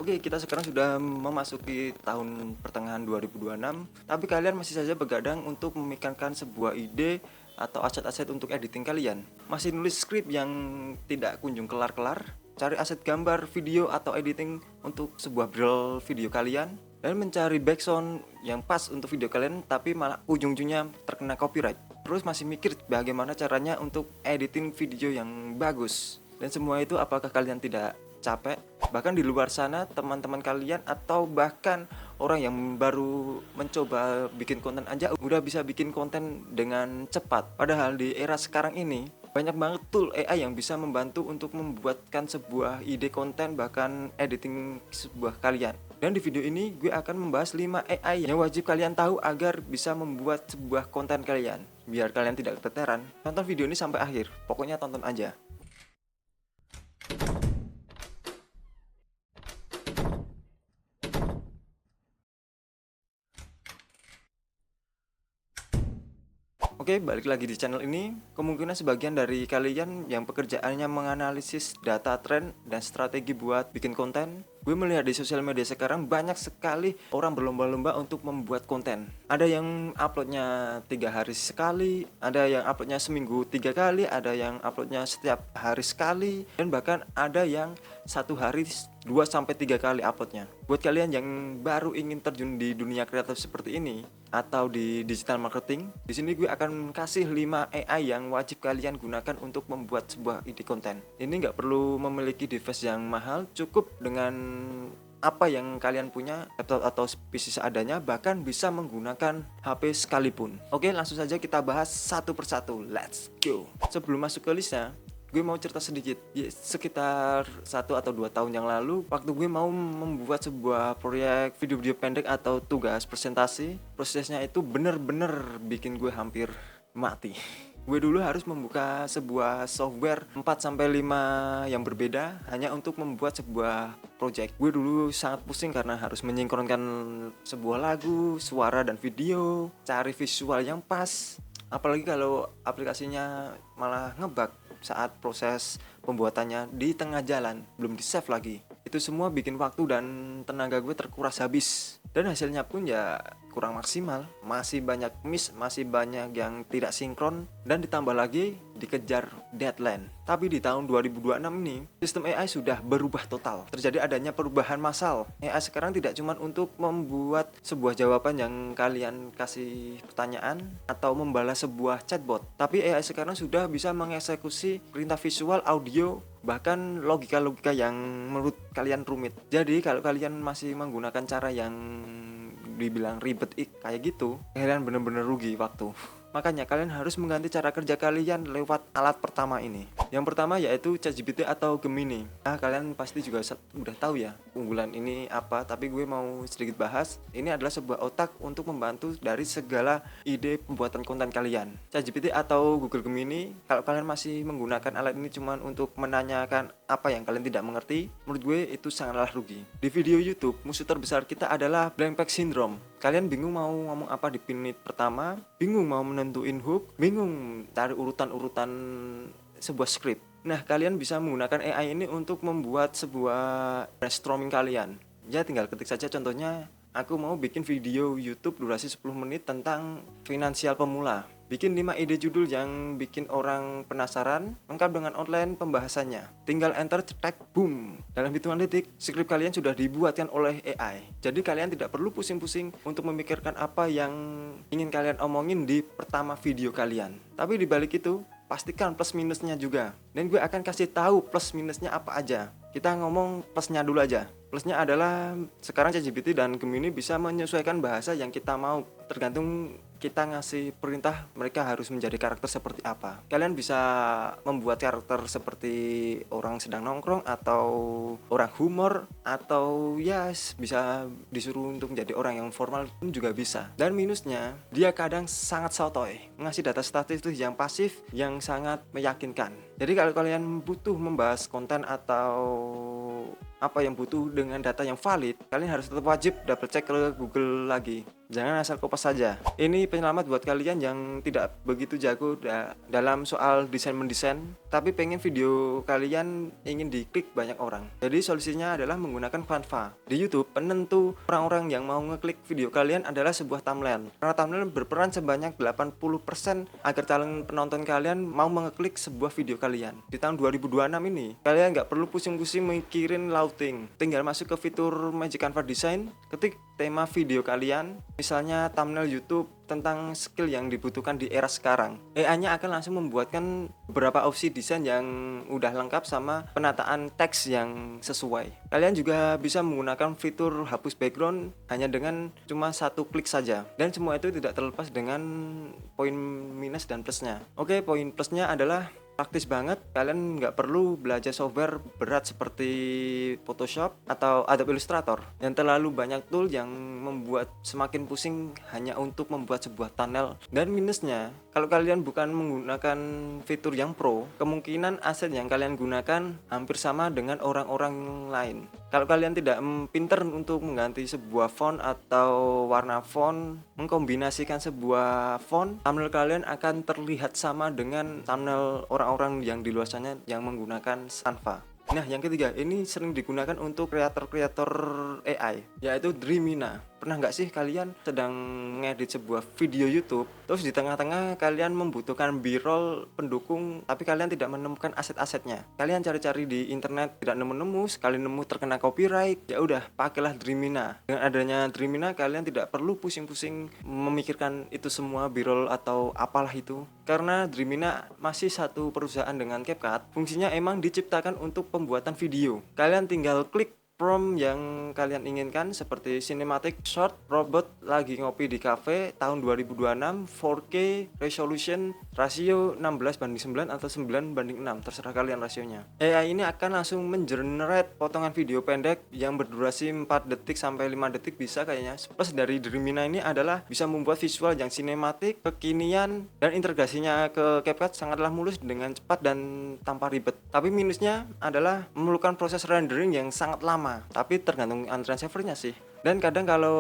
Oke, kita sekarang sudah memasuki tahun pertengahan 2026, tapi kalian masih saja begadang untuk memikirkan sebuah ide atau aset-aset untuk editing kalian. Masih nulis skrip yang tidak kunjung kelar-kelar, cari aset gambar, video, atau editing untuk sebuah reel video kalian, dan mencari background yang pas untuk video kalian, tapi malah ujung-ujungnya terkena copyright. Terus masih mikir bagaimana caranya untuk editing video yang bagus. Dan semua itu apakah kalian tidak capek? Bahkan di luar sana teman-teman kalian atau bahkan orang yang baru mencoba bikin konten aja udah bisa bikin konten dengan cepat. Padahal di era sekarang ini banyak banget tool AI yang bisa membantu untuk membuatkan sebuah ide konten, bahkan editing sebuah kalian. Dan di video ini gue akan membahas 5 AI yang wajib kalian tahu agar bisa membuat sebuah konten kalian. Biar kalian tidak keteteran, tonton video ini sampai akhir. Pokoknya tonton aja. Oke, balik lagi di channel ini. Kemungkinan sebagian dari kalian yang pekerjaannya menganalisis data tren dan strategi buat bikin konten. Gue melihat di sosial media sekarang banyak sekali orang berlomba-lomba untuk membuat konten. Ada yang uploadnya 3 hari sekali, ada yang uploadnya seminggu 3 kali, ada yang uploadnya setiap hari sekali, dan bahkan ada yang 1 hari 2-3 kali uploadnya. Buat kalian yang baru ingin terjun di dunia kreatif seperti ini atau di digital marketing, di sini gue akan kasih 5 AI yang wajib kalian gunakan untuk membuat sebuah ide konten. Ini nggak perlu memiliki device yang mahal, cukup dengan apa yang kalian punya, laptop atau PC seadanya, bahkan bisa menggunakan HP sekalipun. Oke, langsung saja kita bahas satu persatu. Let's go. Sebelum masuk ke listnya, gue mau cerita sedikit. Sekitar 1 atau 2 tahun yang lalu, waktu gue mau membuat sebuah proyek video-video pendek atau tugas presentasi, prosesnya itu bener-bener bikin gue hampir mati. Gue dulu harus membuka sebuah software 4-5 yang berbeda hanya untuk membuat sebuah project. Gue dulu sangat pusing karena harus menyinkronkan sebuah lagu, suara dan video, cari visual yang pas. Apalagi kalau aplikasinya malah ngebug saat proses pembuatannya di tengah jalan, belum di save lagi. Itu semua bikin waktu dan tenaga gue terkuras habis. Dan hasilnya pun ya kurang maksimal. Masih banyak miss, masih banyak yang tidak sinkron, dan ditambah lagi dikejar deadline. Tapi di tahun 2026 ini, sistem AI sudah berubah total. Terjadi adanya perubahan massal. AI sekarang tidak cuma untuk membuat sebuah jawaban yang kalian kasih pertanyaan atau membalas sebuah chatbot, tapi AI sekarang sudah bisa mengeksekusi perintah visual, audio, bahkan logika-logika yang menurut kalian rumit. Jadi kalau kalian masih menggunakan cara yang dibilang ribet kayak gitu, kalian bener-bener rugi waktu. Makanya kalian harus mengganti cara kerja kalian lewat alat pertama ini. Yang pertama yaitu ChatGPT atau Gemini. Nah, kalian pasti juga udah tahu ya unggulan ini apa, tapi gue mau sedikit bahas. Ini adalah sebuah otak untuk membantu dari segala ide pembuatan konten kalian. ChatGPT atau Google Gemini, kalau kalian masih menggunakan alat ini cuma untuk menanyakan apa yang kalian tidak mengerti, menurut gue itu sangatlah rugi. Di video YouTube, musuh terbesar kita adalah blank page syndrome. Kalian bingung mau ngomong apa di menit pertama, bingung mau nentuin hook, bingung cari urutan-urutan sebuah skrip. Nah, kalian bisa menggunakan AI ini untuk membuat sebuah brainstorming kalian. Ya, tinggal ketik saja contohnya, aku mau bikin video YouTube durasi 10 menit tentang finansial pemula. Bikin 5 ide judul yang bikin orang penasaran, lengkap dengan outline pembahasannya. Tinggal enter, cetak, boom. Dalam hitungan detik, skrip kalian sudah dibuatkan oleh AI. Jadi kalian tidak perlu pusing-pusing untuk memikirkan apa yang ingin kalian omongin di pertama video kalian. Tapi di balik itu, pastikan plus minusnya juga. Dan gue akan kasih tahu plus minusnya apa aja. Kita ngomong plusnya dulu aja. Plusnya adalah sekarang ChatGPT dan Gemini bisa menyesuaikan bahasa yang kita mau. Tergantung kita ngasih perintah, mereka harus menjadi karakter seperti apa. Kalian bisa membuat karakter seperti orang sedang nongkrong, atau orang humor, atau ya bisa disuruh untuk menjadi orang yang formal pun juga bisa. Dan minusnya, dia kadang sangat sotoy, ngasih data statistik yang pasif yang sangat meyakinkan. Jadi kalau kalian butuh membahas konten atau apa yang butuh dengan data yang valid, kalian harus tetap wajib double check ke Google lagi. Jangan asal kopas saja. Ini penyelamat buat kalian yang tidak begitu jago dalam soal desain-mendesain, tapi pengen video kalian ingin diklik banyak orang. Jadi solusinya adalah menggunakan Canva. Di YouTube, penentu orang-orang yang mau ngeklik video kalian adalah sebuah thumbnail. Karena thumbnail berperan sebanyak 80% agar calon penonton kalian mau mengeklik sebuah video kalian. Di tahun 2026 ini, kalian nggak perlu pusing-pusing mikirin routing. Tinggal masuk ke fitur Magic Canva Design, ketik tema video kalian, misalnya thumbnail YouTube tentang skill yang dibutuhkan di era sekarang. AI-nya akan langsung membuatkan beberapa opsi desain yang udah lengkap sama penataan teks yang sesuai. Kalian juga bisa menggunakan fitur hapus background hanya dengan cuma satu klik saja. Dan semua itu tidak terlepas dengan poin minus dan plusnya. Oke, poin plusnya adalah praktis banget, kalian nggak perlu belajar software berat seperti Photoshop atau Adobe Illustrator yang terlalu banyak tool yang membuat semakin pusing hanya untuk membuat sebuah thumbnail. Dan minusnya, kalau kalian bukan menggunakan fitur yang pro, kemungkinan aset yang kalian gunakan hampir sama dengan orang-orang lain. Kalau kalian tidak pinter untuk mengganti sebuah font atau warna font, mengkombinasikan sebuah font, thumbnail kalian akan terlihat sama dengan thumbnail orang-orang yang di luar sana yang menggunakan Canva. Nah, yang ketiga, ini sering digunakan untuk kreator-kreator AI, yaitu Dreamina. Pernah nggak sih kalian sedang ngedit sebuah video YouTube, terus di tengah-tengah kalian membutuhkan B-roll pendukung, tapi kalian tidak menemukan aset-asetnya. Kalian cari-cari di internet, tidak nemu-nemu, sekali nemu terkena copyright, ya udah, pakailah Dreamina. Dengan adanya Dreamina, kalian tidak perlu pusing-pusing memikirkan itu semua B-roll atau apalah itu. Karena Dreamina masih satu perusahaan dengan CapCut, fungsinya emang diciptakan untuk pembuatan video. Kalian tinggal klik prompt yang kalian inginkan seperti cinematic short, robot lagi ngopi di cafe tahun 2026, 4K resolution, rasio 16:9 atau 9:6, terserah kalian rasionya. AI ini akan langsung mengenerate potongan video pendek yang berdurasi 4 detik sampai 5 detik bisa kayaknya. Plus dari Dreamina ini adalah bisa membuat visual yang sinematik, kekinian, dan integrasinya ke CapCut sangatlah mulus dengan cepat dan tanpa ribet. Tapi minusnya adalah memerlukan proses rendering yang sangat lama, tapi tergantung antrian servernya sih. Dan kadang kalau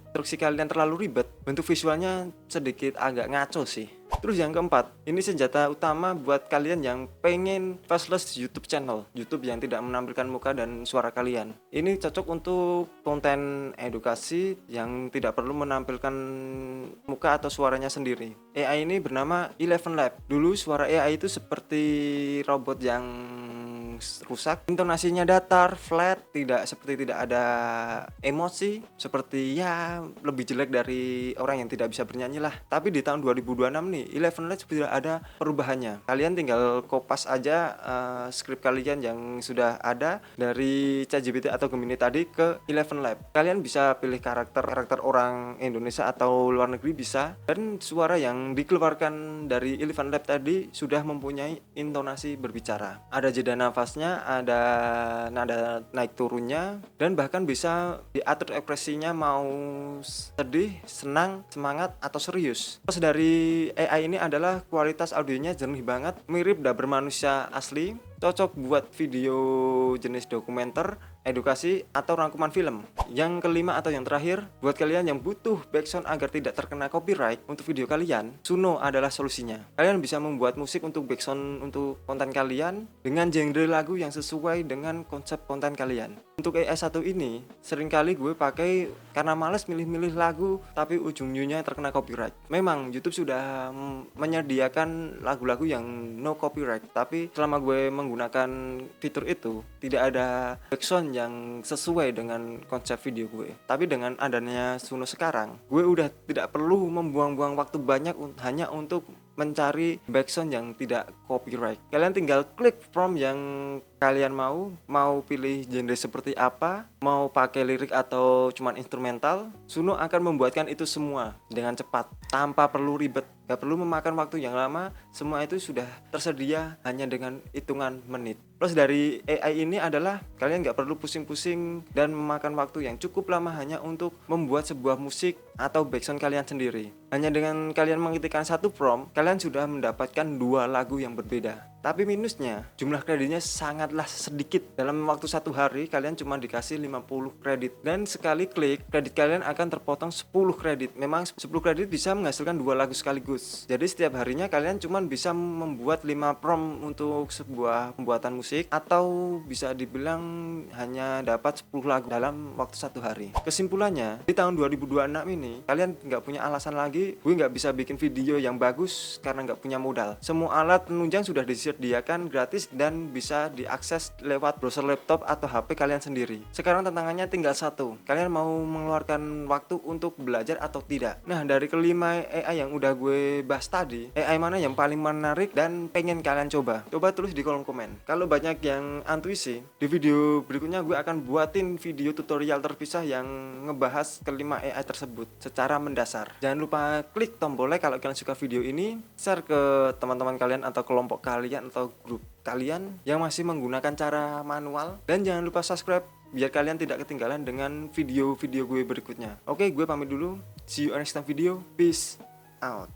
instruksi kalian terlalu ribet, bentuk visualnya sedikit agak ngaco sih. Terus yang keempat, ini senjata utama buat kalian yang pengen faceless YouTube channel, YouTube yang tidak menampilkan muka dan suara kalian. Ini cocok untuk konten edukasi yang tidak perlu menampilkan muka atau suaranya sendiri. AI ini bernama Eleven Lab. Dulu suara AI itu seperti robot yang rusak, intonasinya datar, flat, tidak ada emosi, seperti ya lebih jelek dari orang yang tidak bisa bernyanyi lah. Tapi di tahun 2026 nih, Eleven Labs sudah ada perubahannya. Kalian tinggal kopas aja skrip kalian yang sudah ada dari ChatGPT atau Gemini tadi ke Eleven Lab. Kalian bisa pilih karakter orang Indonesia atau luar negeri bisa, dan suara yang dikeluarkan dari Eleven Lab tadi sudah mempunyai intonasi berbicara. Ada jeda nafasnya, ada nada naik turunnya, dan bahkan bisa diatur ekspresinya mau sedih, senang, semangat, atau serius. Plus dari AI ini adalah kualitas audionya jernih banget, mirip dubber manusia asli, cocok buat video jenis dokumenter, edukasi, atau rangkuman film. Yang kelima atau yang terakhir, buat kalian yang butuh background agar tidak terkena copyright untuk video kalian, Suno adalah solusinya. Kalian bisa membuat musik untuk background untuk konten kalian dengan genre lagu yang sesuai dengan konsep konten kalian. Untuk AI1 ini, seringkali gue pakai karena males milih-milih lagu tapi ujung-ujungnya terkena copyright. Memang YouTube sudah menyediakan lagu-lagu yang no copyright, tapi selama gue menggunakan fitur itu, tidak ada background yang sesuai dengan konsep video gue. Tapi dengan adanya Suno sekarang, gue udah tidak perlu membuang-buang waktu banyak hanya untuk mencari background yang tidak copyright. Kalian tinggal klik prompt yang kalian mau pilih genre seperti apa, mau pakai lirik atau cuman instrumental, Suno akan membuatkan itu semua dengan cepat, tanpa perlu ribet, gak perlu memakan waktu yang lama, semua itu sudah tersedia hanya dengan hitungan menit. Plus dari AI ini adalah kalian gak perlu pusing-pusing dan memakan waktu yang cukup lama hanya untuk membuat sebuah musik atau background kalian sendiri. Hanya dengan kalian mengetikkan satu prompt, kalian sudah mendapatkan 2 lagu yang berbeda. Tapi minusnya, jumlah kreditnya sangatlah sedikit. Dalam waktu 1 hari kalian cuma dikasih 50 kredit, dan sekali klik kredit kalian akan terpotong 10 kredit. Memang 10 kredit bisa menghasilkan 2 lagu sekaligus. Jadi setiap harinya kalian cuma bisa membuat 5 prompt untuk sebuah pembuatan musik, atau bisa dibilang hanya dapat 10 lagu dalam waktu 1 hari. Kesimpulannya, di tahun 2026 ini kalian nggak punya alasan lagi gue nggak bisa bikin video yang bagus karena nggak punya modal. Semua alat penunjang sudah disediakan gratis dan bisa diakses lewat browser laptop atau HP kalian sendiri. Sekarang tantangannya tinggal satu, kalian mau mengeluarkan waktu untuk belajar atau tidak. Nah, dari kelima AI yang udah gue bahas tadi, AI mana yang paling menarik dan pengen kalian coba? Coba tulis di kolom komen. Kalau banyak yang intuisi, di video berikutnya gue akan buatin video tutorial terpisah yang ngebahas kelima AI tersebut secara mendasar. Jangan lupa klik tombol like kalau kalian suka video ini, share ke teman-teman kalian atau kelompok kalian atau grup kalian yang masih menggunakan cara manual, dan jangan lupa subscribe biar kalian tidak ketinggalan dengan video-video gue berikutnya. Oke, gue pamit dulu. See you on next time video. Peace out.